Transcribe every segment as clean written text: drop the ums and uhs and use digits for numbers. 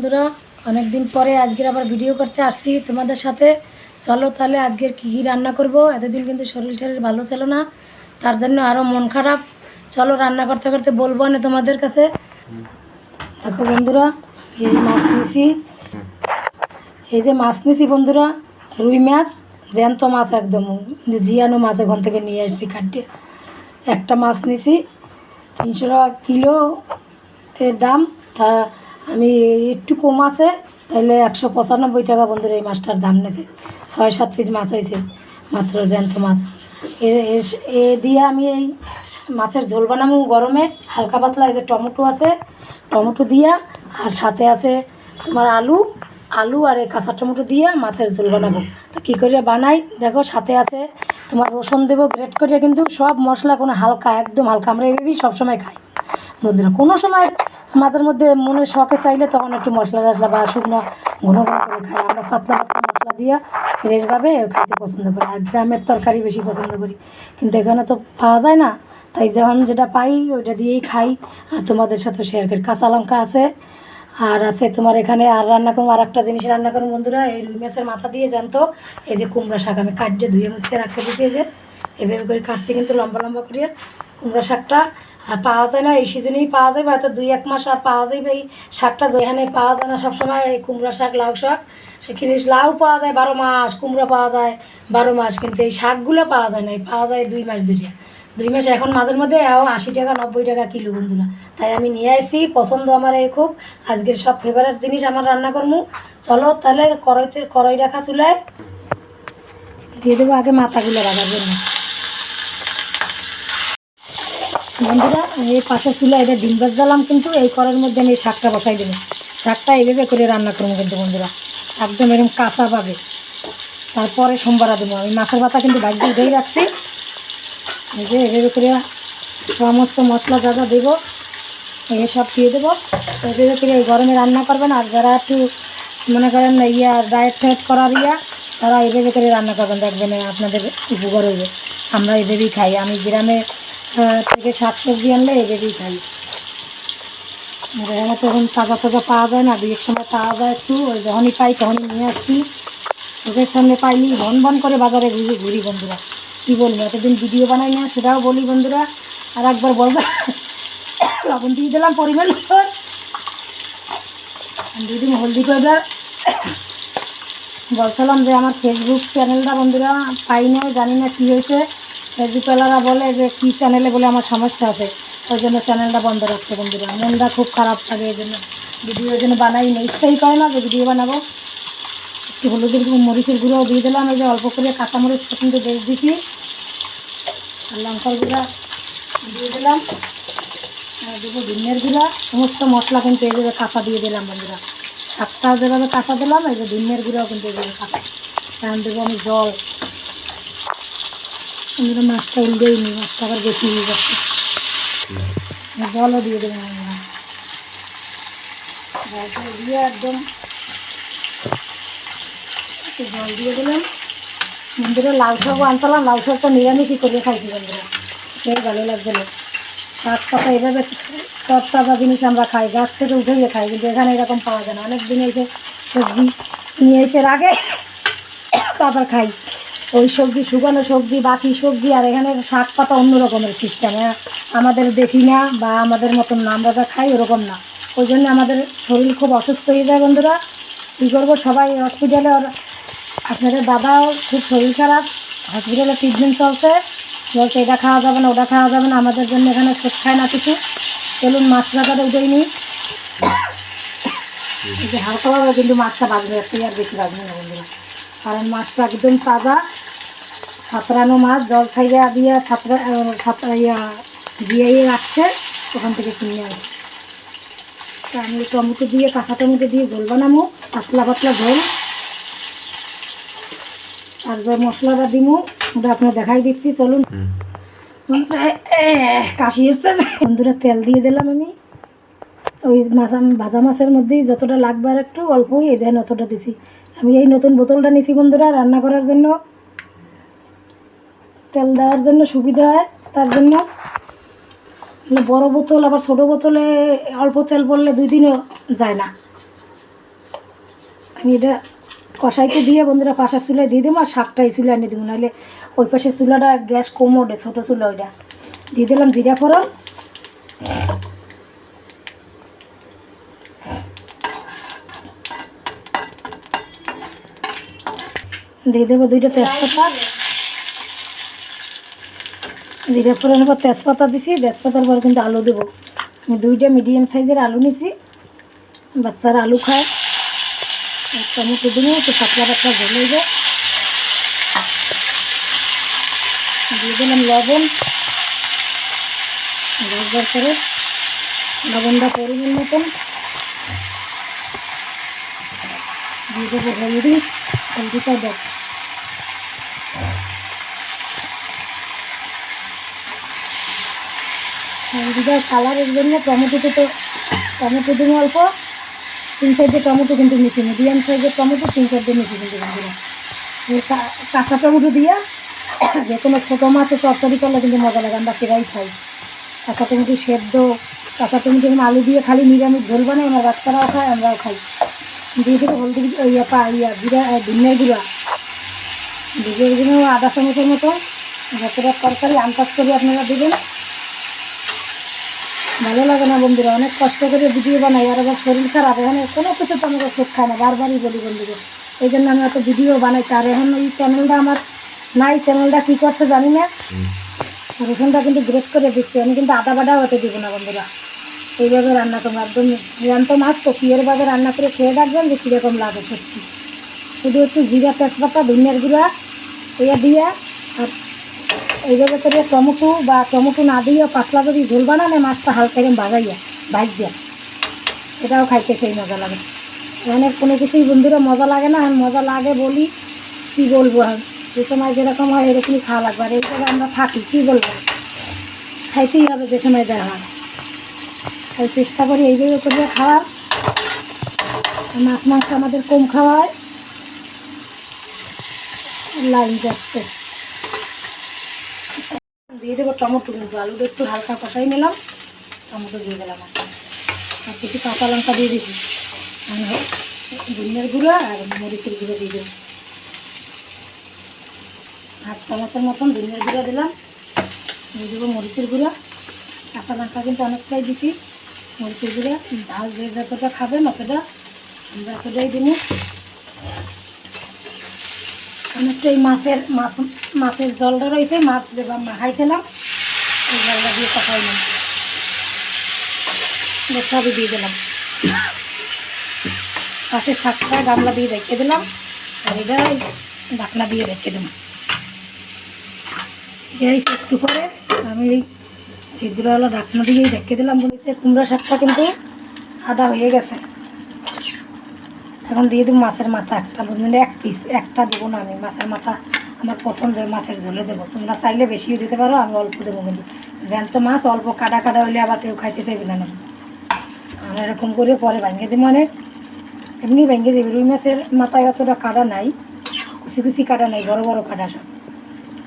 বন্ধুরা, অনেক দিন পরে আজকের আবার ভিডিও করতে আসছি তোমাদের সাথে। চলো তাহলে আজকের কী কী রান্না করব। এতদিন কিন্তু শরীর টরীর ভালো ছিল না, তার জন্য আরও মন খারাপ। চলো রান্না করতে করতে বলবো না তোমাদের কাছে। দেখো বন্ধুরা, এই মাছ নিছি, এই যে মাছ নিছি বন্ধুরা, রুই মাছ, জ্যান্ত মাছ একদম জিয়ানো মাছ ওখান থেকে নিয়ে আসছি কাটিয়ে। একটা মাছ নিছি 300 টাকা কিলো এর দাম। তা আমি একটু কম আছে, তাহলে 195 টাকা বন্ধুরা এই মাছটার দাম নিয়েছে। 6-7 পিস মাছ হয়েছে মাত্র, জ্যান্ত মাছ। এ দিয়ে আমি এই মাছের ঝোল বানাবো গরমে, হালকা পাতলা। এই যে টমেটো আছে, টমেটো দিয়া, আর সাথে আছে তোমার আলু আলু আর এই কাঁচা টমেটো দিয়ে মাছের ঝোল বানাবো। তো কী করে বানাই দেখো, সাথে আছে তোমার রসুন দেবো গ্রেট করে, কিন্তু সব মশলা কোনো হালকা, একদম হালকা। আমরা এইভাবেই সবসময় খাই বন্ধুরা। কোনো সময় মাছের মধ্যে মনে শখে চাইলে তখন একটু মশলা টশলা বা শুকনো ঘন ঘন করে খাই। আমরা পাতলা পাতলা মশলা দিয়ে ফ্রেশভাবে খাইতে পছন্দ করি, আর গ্রামের তরকারি বেশি পছন্দ করি। কিন্তু এখানে তো পাওয়া যায় না, তাই যখন যেটা পাই ওইটা দিয়েই খাই। আর তোমাদের সাথে শেয়ার করি। কাঁচা লঙ্কা আছে, আর আছে তোমার এখানে। আর রান্না করবো, আর একটা জিনিস রান্না করবো বন্ধুরা, এই রুই মাছের মাথা দিয়ে জানতো। এই যে কুমড়া শাক আমি কাটিয়ে ধুয়ে মুছে রাখতে দিয়েছি, এই যে এভাবে করে কাটছি কিন্তু লম্বা লম্বা করিয়া। কুমড়া শাকটা পাওয়া যায় না, এই সিজনেই পাওয়া যায়, হয়তো 2-1 মাস আর পাওয়া যাবে এই শাকটা। যেখানে পাওয়া যায় না সবসময় এই কুমড়া শাক, লাউ শাক, সেখানে লাউ পাওয়া যায় 12 মাস, কুমড়া পাওয়া যায় 12 মাস, কিন্তু এই শাকগুলো পাওয়া যায় না, এই পাওয়া যায় 2 মাস ধরে। 2 মাস এখন মাঝের মধ্যে 80 টাকা 90 টাকা কিলো বন্ধুরা। তাই আমি নিয়ে আসি, পছন্দ আমার এই খুব। আজকের সব ফেভারিট জিনিস আমার রান্না করবো। চলো তাহলে কড়াই রাখা চুলায় দিয়ে দেবো আগে মাথাগুলো রাখার জন্য বন্ধুরা। এই পাশে চুলা এটা ডিম ভাজ দিলাম, কিন্তু এই কড়াইয়ের মধ্যে আমি এই শাকটা বসাই দেবো। শাকটা এইভাবে করে রান্না করবো কিন্তু বন্ধুরা, একদম এরকম কাঁচা পাবে। তারপরে সোমবারা দেবো। আমি মাছের পাতা কিন্তু ভাজি উঠেই রাখছি। এই যে এভাবে করে সমস্ত মশলা যা যা দেবো এই সব দিয়ে দেবো। এভাবে করে এই গরমে রান্না করবেন। আর যারা একটু মনে করেন ডায়েট ফায়েট করার তারা এভাবে করে রান্না করবেন, দেখবেন আপনাদের উপকার হইবে। আমরা এভাবেই খাই। আমি গ্রামে থেকে শাকসবজি আনলে এভাবেই খাই। এখানে তো এখন তাজা তাজা পাওয়া যায় না, 2-1 সময় পাওয়া যায় একটু, ওই যখনই পাই তখনই নিয়ে আসছি। চোখের সামনে পাইনি ভন ভন করে বাজারে ঘুরি বন্ধুরা। কী বলবো, এতদিন ভিডিও বানাই না, সেটাও বলি বন্ধুরা। আর একবার বলবা লবণ দিয়ে দিলাম পরিমাণ মতো, দুদিন হলদি পাউডার। বলছিলাম যে আমার ফেসবুক চ্যানেলটা বন্ধুরা পাই না, জানি না কী হয়েছে। ফেসবুকওয়ালারা বলে যে কী চ্যানেলে বলে আমার সমস্যা আছে, ওই জন্য চ্যানেলটা বন্ধ রাখছে বন্ধুরা। মনটা খুব খারাপ থাকে, এই জন্য ভিডিওর জন্য বানাই না, ইচ্ছাই করে না যে ভিডিও বানাবো। একটু হলুদের মরিচের গুঁড়োও দিয়ে দিলাম, এই যে অল্প করে কাঁচামরিচ কিন্তু বেশ দিচ্ছি, আর লঙ্কার গুঁড়া দিয়ে দিলাম, আর দেবো ধনিয়ার গুঁড়া। সমস্ত মশলা কিন্তু এইভাবে কাঁচা দিয়ে দিলাম বন্ধুরা। শাকটা যেভাবে কাঁচা দিলাম, এই যে ধনিয়ার গুঁড়াও কিন্তু এইভাবে কাঁচা। কারণ দেবো আমি জল। বন্ধুরা মাছটা উল্টেই নি, মাছটা আবার বেশি হয়ে যাচ্ছে। জলও দিয়ে দেবো বন্ধুরা, জল দিয়ে একদম জল দিয়ে দিলাম বন্ধুরা। লাউ শাকও আনতাম, লাউ শাকটা নিরামিষই করে খাইছি বন্ধুরা, সেই ভালো লাগছে না। শাক পাতা এভাবে সব তাজা জিনিস আমরা খাই, গাছ থেকে উঠেই খাই, কিন্তু এখানে এরকম পাওয়া যায় না। অনেক দিন এসে সবজি নিয়ে এসে আগে তারপর খাই ওই সবজি, শুকানো সবজি, বাসি সবজি। আর এখানে শাক পাতা অন্য রকমের সিস্টেম, আমাদের দেশি না বা আমাদের মতন না, আমরা যা খাই ওরকম না। ওই জন্য আমাদের শরীর খুব অসুস্থ হয়ে যায় বন্ধুরা। কী করবো, সবাই হসপিটালে। আর আপনাদের দাদাও খুব শরীর খারাপ, হসপিটালে ট্রিটমেন্ট চলছে, বলছে এটা খাওয়া যাবে না, ওটা খাওয়া যাবে না। আমাদের জন্য এখানে সেট খায় না কিছু। চলুন মাছ রাখাটা উঠেই নিই। এই যে হালকাভাবে কিন্তু মাছটা ভাজবে, একটু আর বেশি ভাজবে না বন্ধুরা, কারণ মাছটা একদম তাজা সাঁতরানো মাছ, জল ছাইয়া দিয়ে জিয়াইয়ে রাখছে, ওখান থেকে কিনে আসে। তা আমি টমেটো দিয়ে, কাঁচা টমেটো দিয়ে ঝোল বানাবো, পাতলা পাতলা ঝোল। আর যে মশলাটা দিমু ওটা আপনার দেখাই দিচ্ছি, চলুন। কাশি এসছে বন্ধুরা, তেল দিয়ে দিলাম আমি ওই ভাজা মাছের মধ্যেই যতটা লাগবে, আর একটু অল্পই এই দেন অতটা দিছি। আমি এই নতুন বোতলটা নিছি বন্ধুরা, রান্না করার জন্য, তেল দেওয়ার জন্য সুবিধা হয়, তার জন্য। বড় বোতল আবার ছোটো বোতলে অল্প তেল পড়লে 2 দিনও যায় না। আমি এটা কষাইতে দিয়ে বন্ধুরা পাশার চুলায় দিয়ে দেবো আর শাকটা এই চুলায় এনে দেবো, নাহলে ওই পাশে চুলাটা গ্যাস কম ওঠে, ছোটো চুলা ওইটা। দিয়ে দিলাম জিরা ফোড়ন, দিয়ে দেবো 2টা তেজপাতা, জিরা ফোড়নের পর তেজপাতা দিছি, তেজপাতার পর কিন্তু আলু দেবো। আমি 2টা মিডিয়াম সাইজের আলু নিছি, বাচ্চারা আলু খায়। টমেটো দেবো, তো পাতলা পাতলা ঝোল হয়ে যায়। দিয়ে দিলাম লবণ, ব্যবহার করে লবণটা পরিমাণ মতন। দিয়ে দেবো হলদি, হলদিটা দেব। হলদিটা কালারের জন্য টমেটো দেবো অল্প, 3-4টে টমেটো কিন্তু মিশি, মিডিয়াম সাইজের টমেটো 3-4টে মিশি কিন্তু বন্ধুরা। কাঁচা টমেটো দিয়ে যে কোনো ছোটো মাছের তরকারি করলে কিন্তু মজা লাগে, আমরা সেটাই খাই। কাঁচা টমেটো সেদ্ধ, কাঁচা টমেটো আলু দিয়ে খালি নিরামিষ ঝোল বানাই, আমার বাচ্চারাও খায়, আমরাও খাই। দিয়ে দেবো হলদি, জিরা, ধনিয়ার গুঁড়া, ধনিয়ার গুঁড়ো আধা চামচের মতো। যতটা তরকারি আন্দাজ করে আপনারা দেবেন। ভালো লাগে না বন্ধুরা, অনেক কষ্ট করে ভিডিও বানাই, আর আবার শরীর খারাপ, এখানে কোনো কিছু তো আমাকে চোখ খায় না, বারবারই বলি বন্ধুদের। এই জন্য আমি এত ভিডিও বানাই। আর এখন এই চ্যানেলটা আমার নাই, চ্যানেলটা কী করছে জানি না। রসুনটা কিন্তু গ্রেট করে দিচ্ছি আমি, কিন্তু আদা বাটাও হতে দিব না বন্ধুরা। এইভাবে রান্না করবো, একদম জ্যান্ত মাছ তো এরভাবে রান্না করে খেয়ে রাখবেন যে কীরকম লাগে সত্যি। শুধু একটু জিরা, তেজপাতা, ধনিয়ার গুঁড়া এটা দিয়ে, আর এইভাবে করে টমেটো না দিয়ে পাতলা যদি ঝোল বানালে মাছটা হালকা এরকম ভাজিয়া, এটাও খাইতে সেই মজা লাগে। এখানে কোনো কিছুই বন্ধুরা মজা লাগে না, আর মজা লাগে বলি কী বলবো, আর যে সময় যেরকম হয় এরকমই খাওয়া লাগবে। আর এই জায়গায় আমরা থাকি, কী বলবো, খাইতেই হবে যে সময় যা হয়। তাই চেষ্টা করি এইভাবে করে খাওয়ার। মাছ আমাদের কম খাওয়া হয়। লাইন যাচ্ছে, দিয়ে দেবো টমেটো, কিন্তু আলুটা একটু হালকা কষাই নিলাম, টমেটো দিয়ে দিলাম, আর কিছু কাঁচা লঙ্কা দিয়ে দিচ্ছি, ধনিয়ার গুঁড়ো আর মরিচের গুঁড়ো দিয়ে দেবো। 1/2 চামচের মতন ধনিয়ার গুঁড়ো দিলাম, দিয়ে দেবো মরিচের গুঁড়ো, কাঁচা লঙ্কা কিন্তু অনেকটাই দিছি। মরিচের গুঁড়ো ঝাল যে যতটা খাবেন অতটা, আমরা এতটাই দিব। অনেকটা এই মাছের জলটা রয়েছে, মাছ যে মাখাইছিলাম এই জলটা দিয়ে কষাইলাম, সবই দিয়ে দিলাম। পাশে শাকটা গামলা দিয়ে রেখে দিলাম, আর এটা ঢাকনা দিয়ে রেখে দিলাম। একটু পরে আমি এই সিদ্ধওয়ালা ঢাকনা দিয়েই রেখে দিলাম। বলেছে কুমড়া শাকটা কিন্তু আদা হয়ে গেছে। এখন দিয়ে দেবো মাছের মাথা একটা, মানে 1 পিস, একটা দেবো না আমি। মাছের মাথা আমার পছন্দের, মাছের ঝোলে দেবো। তোমরা চাইলে বেশিও দিতে পারো, আমি অল্প দেবো। কিন্তু জ্যান্ত মাছ অল্প কাটা হলে আবার কেউ খাইতে চাইবে না। আমি এরকম করে পরে ভেঙে দিই, মানে এমনি ভেঙে দেবে। রুই মাছের মাথায় অতটা কাটা নাই, কুচি কাটা নাই, বড় বড় কাটা সব।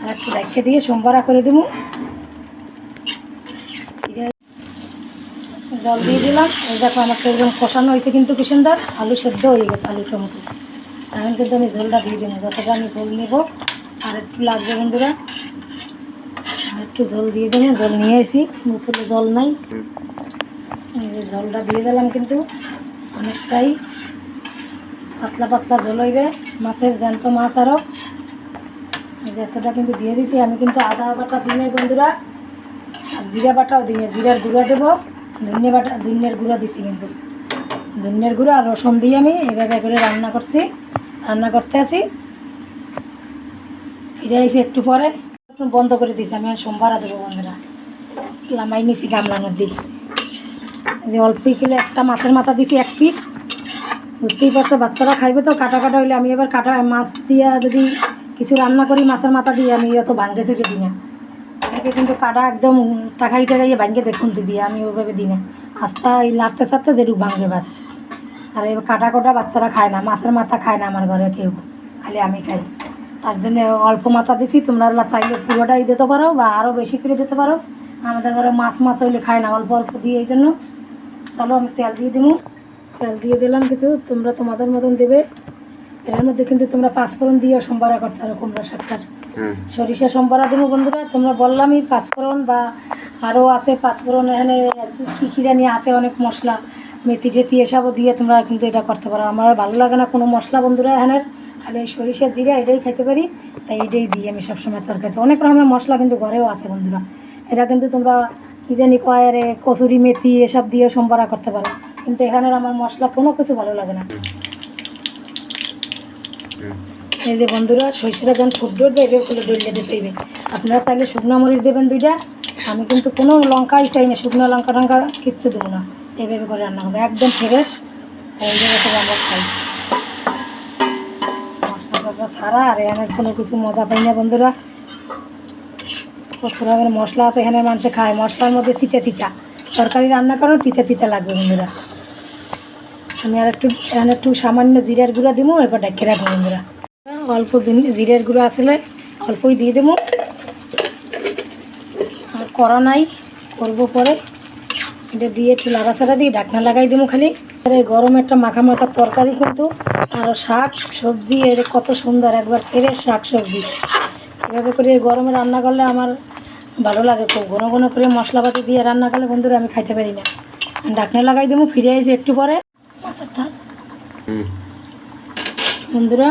আর একটু রেখে দিয়ে সোমবারা করে দেবো। জল দিয়ে দিলাম। এই দেখো আমার তো একদম কষানো হয়েছে, কিন্তু কি সুন্দর আলু সেদ্ধ হয়ে গেছে, আলু টমেটো। এখন কিন্তু আমি ঝোলটা দিয়ে দেবো, যতটা আমি ঝোল নেবো। আর একটু লাগবে বন্ধুরা, আর একটু ঝোল দিয়ে দেবো। ঝোল নিয়ে আসি, বোতলে জল নাই, এই যে ঝোলটা দিয়ে দিলাম। কিন্তু অনেকটাই পাতলা ঝোল হইবে, মাছের জ্যান্ত মাছ। আরও এই যে এতটা কিন্তু দিয়ে দিছি আমি। কিন্তু আদা বাটা দিনে বন্ধুরা, আর জিরা বাটাও দিনে, জিরার গুঁড়া দেবো, ধনিয়ার গুঁড়া দিছি। কিন্তু ধনিয়ার গুঁড়া আর রসুন দিয়ে আমি এইভাবে করে রান্না করতে আসি। ফিরে এসে একটু পরে বন্ধ করে দিয়েছি আমি। সোমবার দেবো বন্ধুরা, লামাই নিছি গামলার মধ্যে। যে অল্প কিলো একটা মাছের মাথা দিছি 1 পিস। বুঝতেই পারছো বাচ্চারা খাইবে তো, কাটা হইলে আমি এবার মাছ দিয়া যদি কিছু রান্না করি মাছের মাথা দিয়ে, আমি অত ভাঙ্গে ছুটে দিই না। এটাকে কিন্তু কাটা একদম টাকাইয়ে ভাঙ্গে দেখুন দিয়ে, আমি ওইভাবে দিই না। আস্তা এই লাড়তে চাড়তে যেটুকু ভাঙ্গে বাস। আর এই কাটা বাচ্চারা খায় না, মাছের মাথা খায় না আমার ঘরে কেউ, খালি আমি খাই। তার জন্য অল্প মাথা দিছি। তোমরা চাইলে পুরোটাই দিতে পারো বা আরও বেশি করে দিতে পারো। আমাদের ঘরে মাছ হইলে খায় না, অল্প দিয়ে। এই জন্য চলো আমি তেল দিয়ে দিব। তেল দিয়ে দিলাম কিছু, তোমরা তোমাদের মতন দেবে। এর মধ্যে কিন্তু তোমরা পাঁচফোড়ন দিয়ে সম্বারা করতে পারো কুমড়া শাকটার। সরিষা সম্বারা দেবো বন্ধুরা, তোমরা বললামই পাঁচফোড়ন বা আরও আছে পাঁচফোড়ন, এখানে কী কী জানি আছে অনেক মশলা, মেথি টেথি এসবও দিয়ে তোমরা কিন্তু এটা করতে পারো। আমার ভালো লাগে না কোনো মশলা বন্ধুরা এখানের, খালি সরিষা জিরা এটাই খাইতে পারি, তাই এটাই দিই আমি সবসময় তরকারিতে। অনেক রকমের মশলা কিন্তু ঘরেও আছে বন্ধুরা, এটা কিন্তু তোমরা কী জানি কয় রে কসুরি মেথি এসব দিয়ে সম্বারা করতে পারো, কিন্তু এখানের আমার মশলা কোনো কিছু ভালো লাগে না। এই যে বন্ধুরা সরিষাটা যখন ফুট ডলবে এভাবে করে ডললে দিতে হইবে। আপনারা চাইলে শুকনো মরিচ দেবেন 2টা, আমি কিন্তু কোনো লঙ্কাই চাই না, শুকনো লঙ্কা টঙ্কা কিচ্ছু দেবো না, এইভাবে করে রান্না হবে একদম ফ্রেশ। এইভাবে করে আমরা খাই মশলা ছাড়া, আর এখানে কোনো কিছু মজা পাই না বন্ধুরা। প্রচুর রকমের মশলা আছে এখানে, মানুষে খায় মশলার মধ্যে তিতা তিতা, তরকারি রান্না করো তিতা তিতা লাগবে বন্ধুরা। আমি আর একটু এখানে একটু সামান্য জিরার গুঁড়া দিব, এরপর ডেকে রাখবো বন্ধুরা। অল্প জিরের গুঁড়ো আসলে অল্পই দিয়ে দেবো, আর করা নাই, করবো পরে। এটা দিয়ে একটু লাড়াচাড়া দিয়ে ঢাকনা লাগাই দেবো খালি। এই গরমে একটা মাখা মাখা তরকারি কিন্তু, আরও শাক সবজি এর কত সুন্দর, একবার ফ্রেশ শাক সবজি। এভাবে করে গরমে রান্না করলে আমার ভালো লাগে খুব, ঘন ঘন করে মশলাপাতি দিয়ে রান্না করলে বন্ধুরা আমি খাইতে পারি না। ঢাকনা লাগাই দেবো, ফিরে আসি একটু পরে। মাছের থাল বন্ধুরা,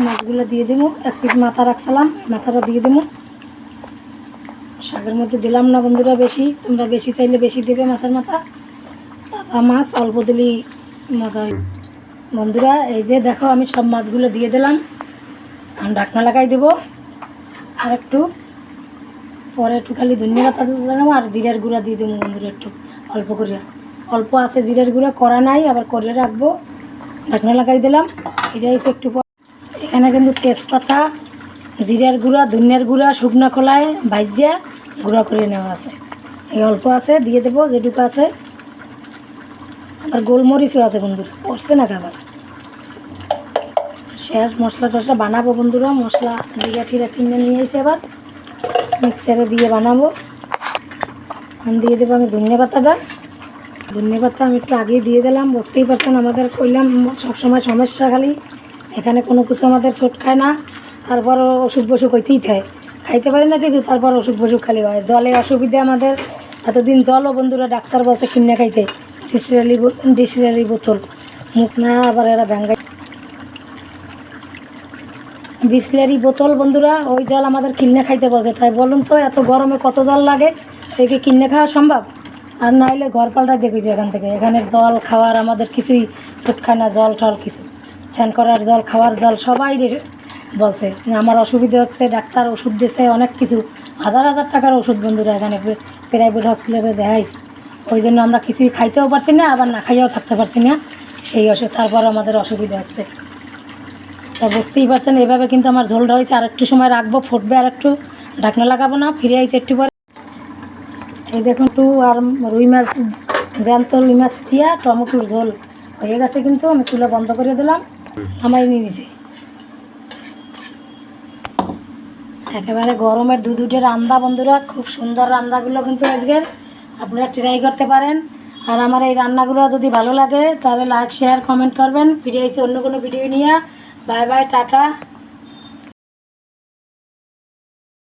মাছগুলো দিয়ে দেবো, 1 পিস মাথা রাখছিলাম, মাথাটা দিয়ে দেবো। শাকের মধ্যে দিলাম না বন্ধুরা বেশি, তোমরা বেশি চাইলে বেশি দেবে মাছের মাথা, তাজা মাছ অল্প দিলেই মজা হয় বন্ধুরা। এই যে দেখো আমি সব মাছগুলো দিয়ে দিলাম, ঢাকনা লাগাই দেবো। আর একটু পরে একটু খালি ধনিয়া পাতা দিলাম আর জিরার গুঁড়া দিয়ে দেবো বন্ধুরা, একটু অল্প করে, অল্প আছে জিরার গুঁড়া, করা নাই, আবার করে রাখবো। ঢাকনা লাগাই দিলাম, এটা একটু। এখানে কিন্তু তেজপাতা, জিরার গুঁড়া, ধনিয়ার গুঁড়া, শুকনো খোলায় ভাজিয়া গুঁড়া করে নেওয়া আছে, এই অল্প আছে দিয়ে দেবো যেটুকু আছে। আবার গোলমরিচও আছে বন্ধুরা, পড়ছে না খাবার। শেষ মশলা টশলা বানাবো বন্ধুরা, মশলা জিরা টিরা কিনে নিয়ে এসে আবার মিক্সারে দিয়ে বানাবো। দিয়ে দেবো আমি ধনিয়া পাতাটা, ধনিয়া পাতা আমি একটু আগেই দিয়ে দিলাম, বুঝতেই পারছেন আমাদের কইলাম সবসময় সমস্যা, খালি এখানে কোনো কিছু আমাদের ছোট খায় না, তারপরও অসুখ বসুখ হইতেই থাকে, খাইতে পারি না কিছু, তারপর অসুখ বসুখ খালি হয়। জলে অসুবিধা আমাদের, এতদিন জলও বন্ধুরা ডাক্তার বলছে কিনে খাইতে, ডিসিরালি বোতল, মুখ না আবার এরা ভেঙ্গাই বিসলারি বোতল বন্ধুরা, ওই জল আমাদের কিনে খাইতে বলছে। তাই বলুন তো এত গরমে কত জল লাগে, একে কিনে খাওয়া সম্ভব? আর না হলে ঘর পাল্টাই দেখেছি এখান থেকে, এখানে জল খাওয়ার আমাদের কিছুই ছোট খায় না, জল টল কিছু, স্নান করার জল, খাওয়ার জল সবাই বলছে আমার অসুবিধা হচ্ছে, ডাক্তার ওষুধ দিয়েছে অনেক কিছু, 1000 টাকার ওষুধ বন্ধুরা এখানে প্রাইভেট হসপিটালে দেখাইছে। ওই জন্য আমরা কিছুই খাইতেও পারছি না, আবার না খাইয়াও থাকতে পারছি না, সেই ওষুধ, তারপর আমাদের অসুবিধা হচ্ছে। তা বুঝতেই পারছেন, এভাবে কিন্তু আমার ঝোলটা হয়েছে। আর একটু সময় রাখবো, ফুটবে, আর একটু ঢাকনা লাগাবো না, ফিরে আইছে একটু পরে। এই দেখুন একটু আর রুই মাছ, জ্যান্ত রুই মাছ দিয়া টমেটোর ঝোল হয়ে গেছে, কিন্তু আমি চুলা বন্ধ করে দিলাম, আমার নিয়ে নিয়েছি। একেবারে গরমের দুধে রান্না বন্ধুরা, খুব সুন্দর রান্নাগুলো কিন্তু আজকের, আপনারা ট্রাই করতে পারেন। আর আমার এই রান্নাগুলো যদি ভালো লাগে তাহলে লাইক শেয়ার কমেন্ট করবেন। ফিরে এসে অন্য কোনো ভিডিও নিয়ে, বাই বাই, টাটা।